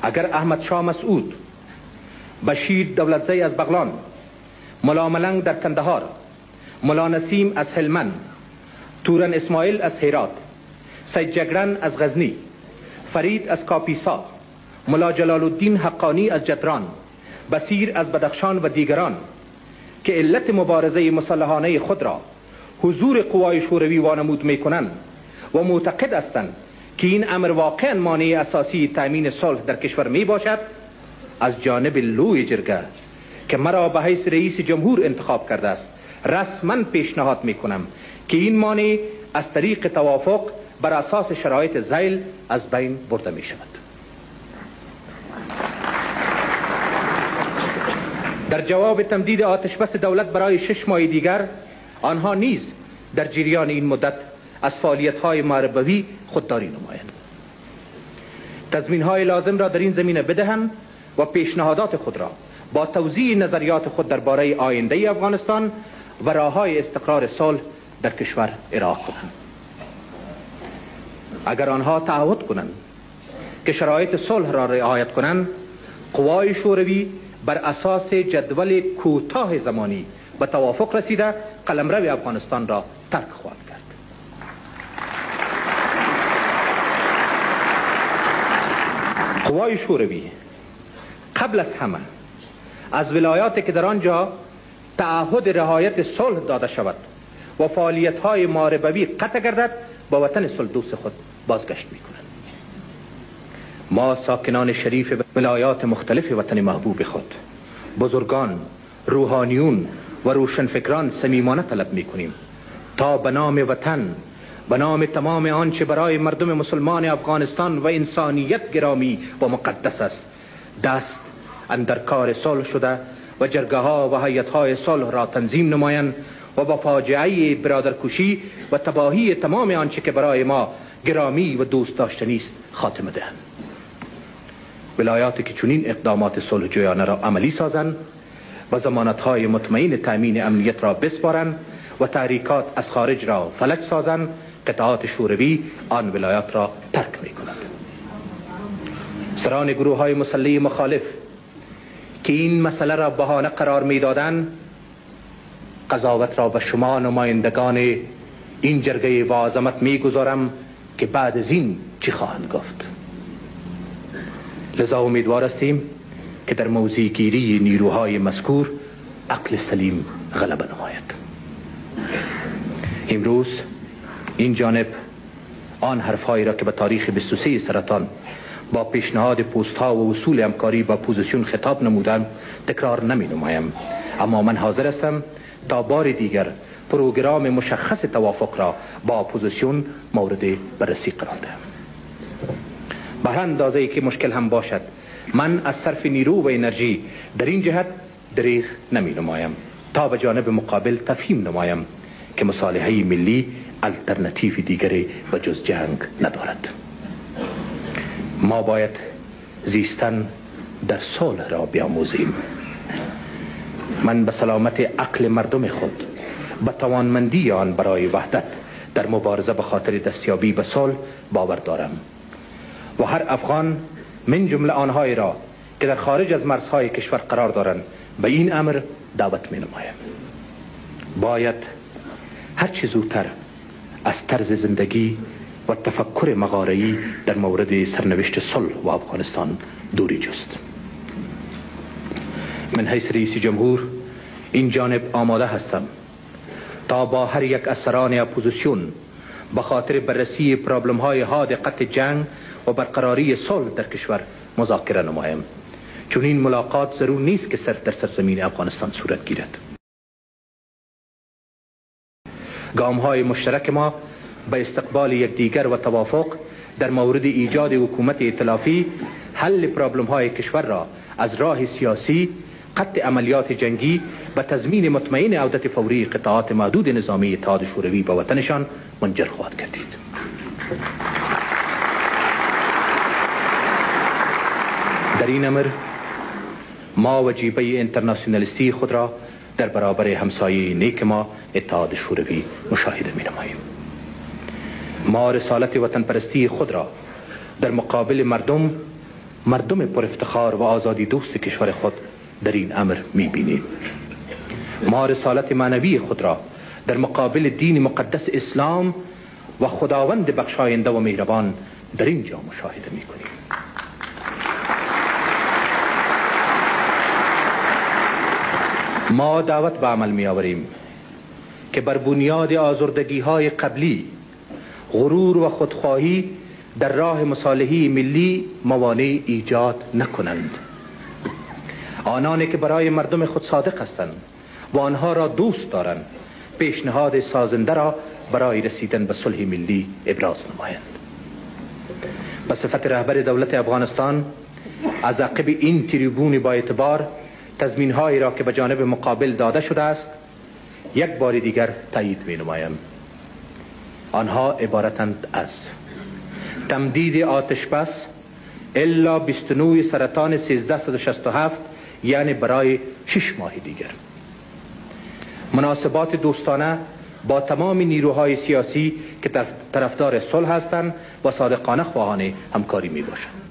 اگر احمد شاه مسعود، بشیر دولتزی از بغلان، ملا ملنگ در کندهار، ملا نسیم از هلمند، تورن اسماعیل از هرات، سید جگرن از غزنی، فرید از کاپیسا، ملا جلال الدین حقانی از جدران، بصیر از بدخشان و دیگران که علت مبارزه مسلحانه خود را حضور قوای شوروی وانمود می کنند و معتقد هستند که این امر واقعا مانع اساسی تامین صلح در کشور می باشد، از جانب لوی جرگه که مرا به حیث رئیس جمهور انتخاب کرده است رسما پیشنهاد می کنم که این مانع از طریق توافق بر اساس شرایط ذیل از بین برده می شود. در جواب تمدید آتش بس دولت برای 6 ماه دیگر، آنها نیز در جریان این مدت از فعالیت‌های مربوی خودداری نمایند. تضمین‌های لازم را در این زمینه بدهند و پیشنهادات خود را با توضیح نظریات خود درباره آینده افغانستان و راه‌های استقرار صلح در کشور ارائه کنند. اگر آنها تعهد کنند که شرایط صلح را رعایت کنند، قوای شوروی بر اساس جدول کوتاه زمانی به توافق رسیده قلمرو افغانستان را ترک خواهد کرد. قوای شوروی قبل از همه از ولایاتی که در آنجا تعهد رعایت صلح داده شود و فعالیت‌های محاربوی قطع گردد به وطن صلح دوست خود بازگشت می‌کنند. ما ساکنان شریف ولایات مختلف وطن محبوب خود، بزرگان، روحانیون و روشنفکران صمیمانه طلب می‌کنیم تا به نام وطن، به نام تمام آنچه برای مردم مسلمان افغانستان و انسانیت گرامی و مقدس است، دست اندر کار صلح شده و جرگه‌ها و هیئت‌های صلح را تنظیم نمایند و با فاجعه برادرکشی و تباهی تمام آنچه که برای ما گرامی و دوست داشتنی است خاتمه دهند. ولایاتی که چنین اقدامات صلح جویانه را عملی سازند و ضمانت‌های مطمئن تأمین امنیت را بسپارند و تحریکات از خارج را فلج سازند، قطعات شوروی آن ولایات را ترک می‌کنند. سران گروه‌های مسلح مخالف که این مسئله را بهانه قرار می‌دادند، قضاوت را به شما نمایندگان این جرگه با عظمت می‌گذارم که بعد از این چی خواهند گفت. لذا امیدوار هستیم که در موضع گیری نیروهای مذکور عقل سلیم غلبه نماید. امروز این جانب آن حرفهایی را که به تاریخ 23 سرطان با پیشنهاد پست‌ها و اصول همکاری با اپوزیسیون خطاب نمودم تکرار نمی نمایم، اما من حاضر هستم تا بار دیگر پروگرام مشخص توافق را با اپوزیسیون مورد بررسی قرار دهم. به هر اندازه‌ای که مشکل هم باشد، من از صرف نیرو و انرژی در این جهت دریغ نمی نمایم تا به جانب مقابل تفهیم نمایم که مصالحه ملی الترناتیو دیگری و جز جنگ ندارد. ما باید زیستن در صلح را بیاموزیم. من به سلامت عقل مردم خود، به توانمندی آن برای وحدت در مبارزه به خاطر دستیابی به صلح باور دارم و هر افغان من جمله آنهایی را که در خارج از مرزهای کشور قرار دارند به این امر دعوت می نمایم. باید هر چه زودتر از طرز زندگی و تفکر مغاره‌ای در مورد سرنوشت صلح و افغانستان دوری جست. من حیث رئیس جمهور این جانب آماده هستم تا با هر یک از سران اپوزیسیون به خاطر بررسی پرابلم‌های حاد قطع جنگ و برقراری صلح در کشور مذاکره نمایم. چون این ملاقات ضرور نیست که در سرزمین افغانستان صورت گیرد. گام‌های مشترک ما به استقبال یکدیگر و توافق در مورد ایجاد حکومت ائتلافی، حل پرابلم‌های کشور را از راه سیاسی، قطع عملیات جنگی و تضمین مطمئن عودت فوری قطاعات محدود نظامی اتحاد شوروی به وطنشان منجر خواهد گردید. در این امر ما وجیبه انترناسیونالیستی خود را در برابر همسایه نیک ما اتحاد شوروی مشاهده می نماییم. ما رسالت وطن پرستی خود را در مقابل مردم، مردم پر افتخار و آزادی دوست کشور خود در این امر می‌بینیم. ما رسالت معنوی خود را در مقابل دین مقدس اسلام و خداوند بخشاینده و مهربان در اینجا مشاهده می‌کنیم. ما دعوت به عمل می‌آوریم که بر بنیاد آزردگی‌های قبلی غرور و خودخواهی در راه مصالحه ملی موانع ایجاد نکنند. آنانی که برای مردم خود صادق هستند و آنها را دوست دارند پیشنهاد سازنده را برای رسیدن به صلح ملی ابراز نمایند. به صفت رهبر دولت افغانستان از عقب این تریبون با اعتبار تضمین‌هایی را که به جانب مقابل داده شده است یک بار دیگر تایید می‌نمایم. آنها عبارتند از تمدید آتش بس الا 29 سرطان 1367 یعنی برای 6 ماه دیگر، مناسبات دوستانه با تمام نیروهای سیاسی که طرفدار صلح هستند و صادقانه خواهان همکاری می باشند.